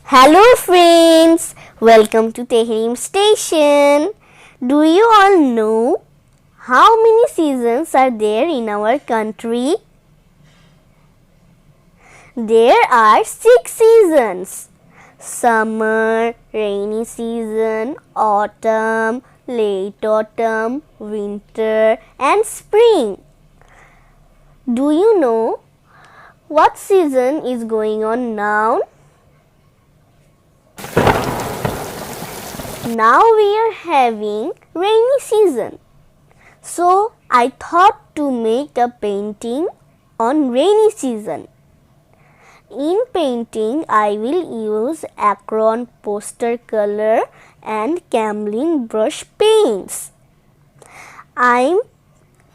Hello friends, welcome to Tehreem station. Do you all know how many seasons are there in our country? There are 6 seasons: summer, rainy season, autumn, late autumn, winter and spring. Do you know what season is going on now? Now we are having rainy season. So I thought to make a painting on rainy season. In painting I will use Acron poster color and Camlin brush paints. I'm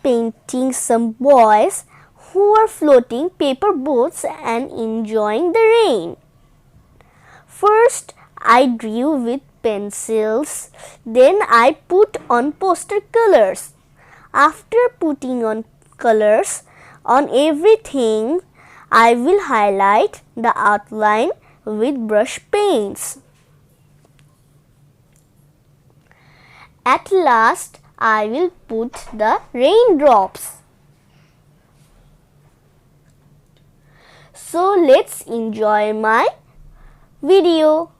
painting some boys who are floating paper boats and enjoying the rain. First I drew with pencils, then I put on poster colors. After putting on colors on everything, I will highlight the outline with brush paints. At last, I will put the raindrops. So let's enjoy my video.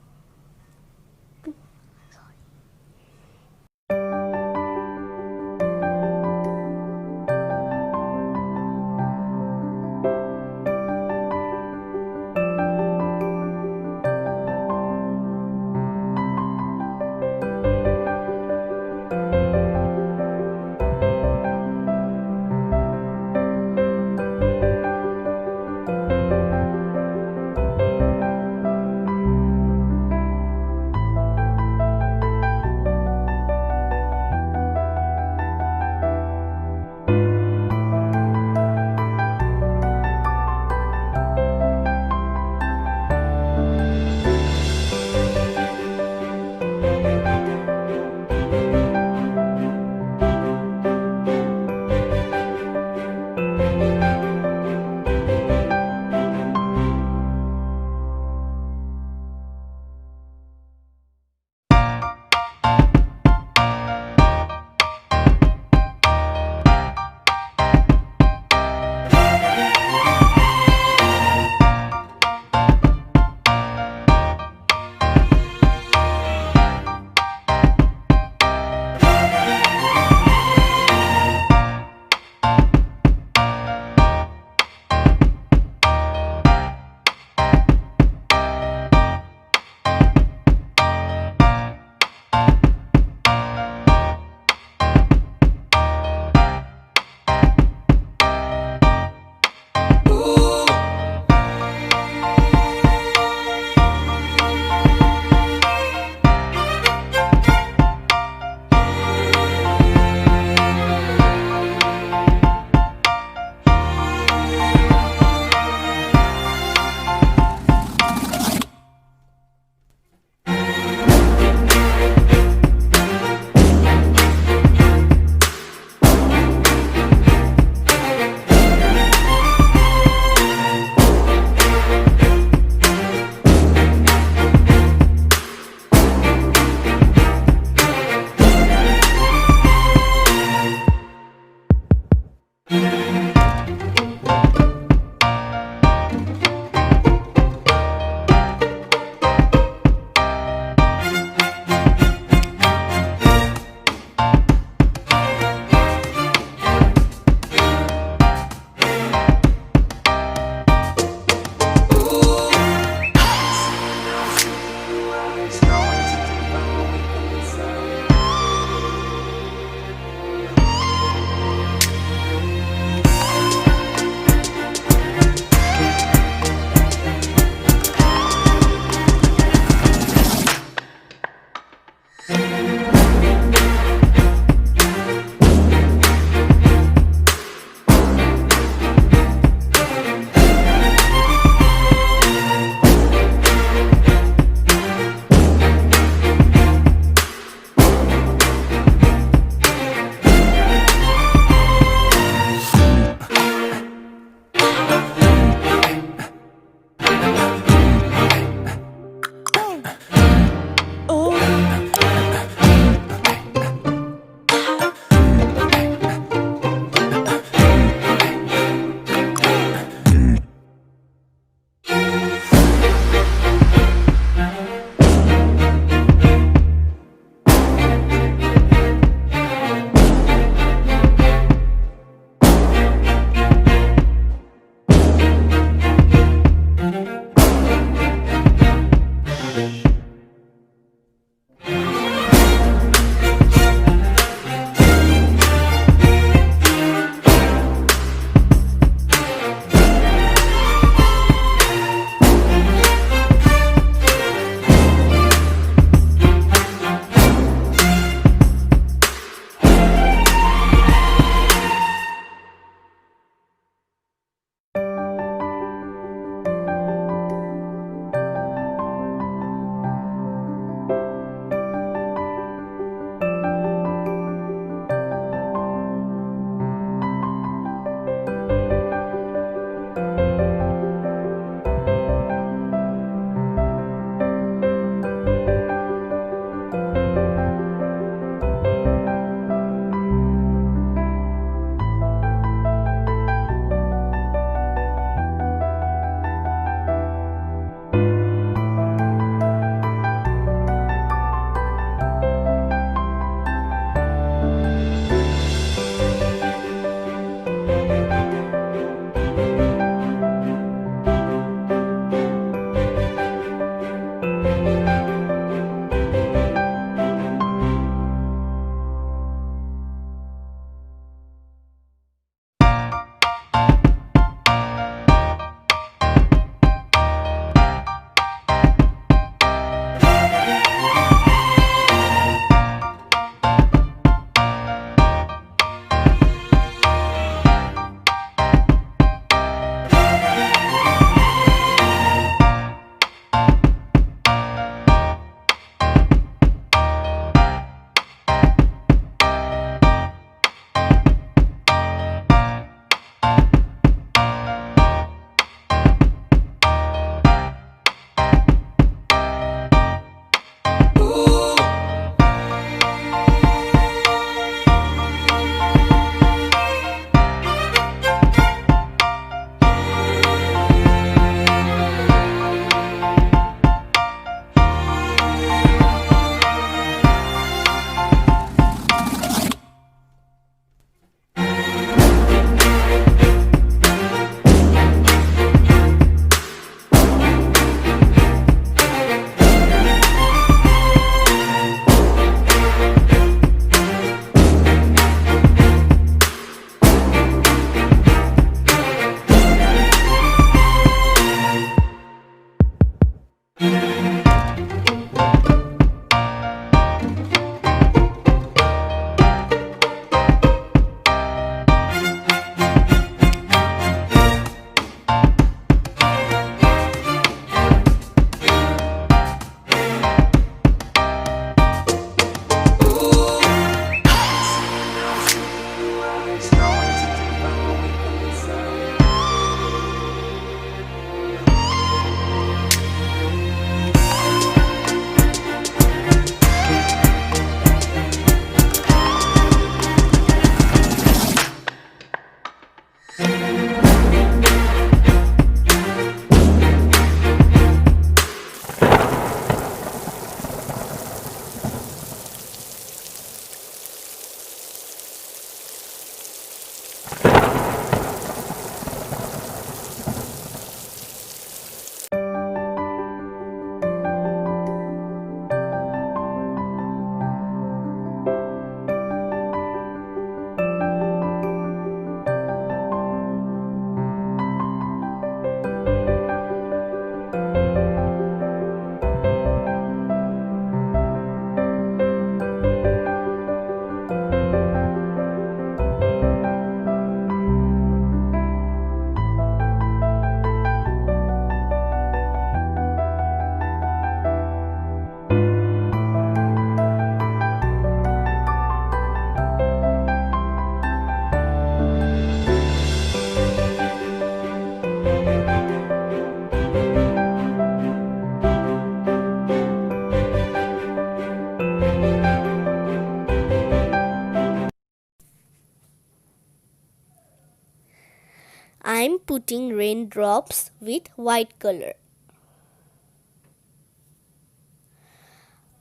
putting raindrops with white color.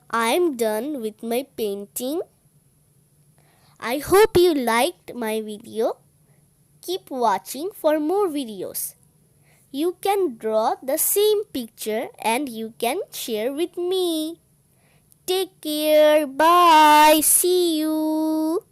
I'm done with my painting. I hope you liked my video. Keep watching for more videos. You can draw the same picture and you can share with me. Take care. Bye. See you.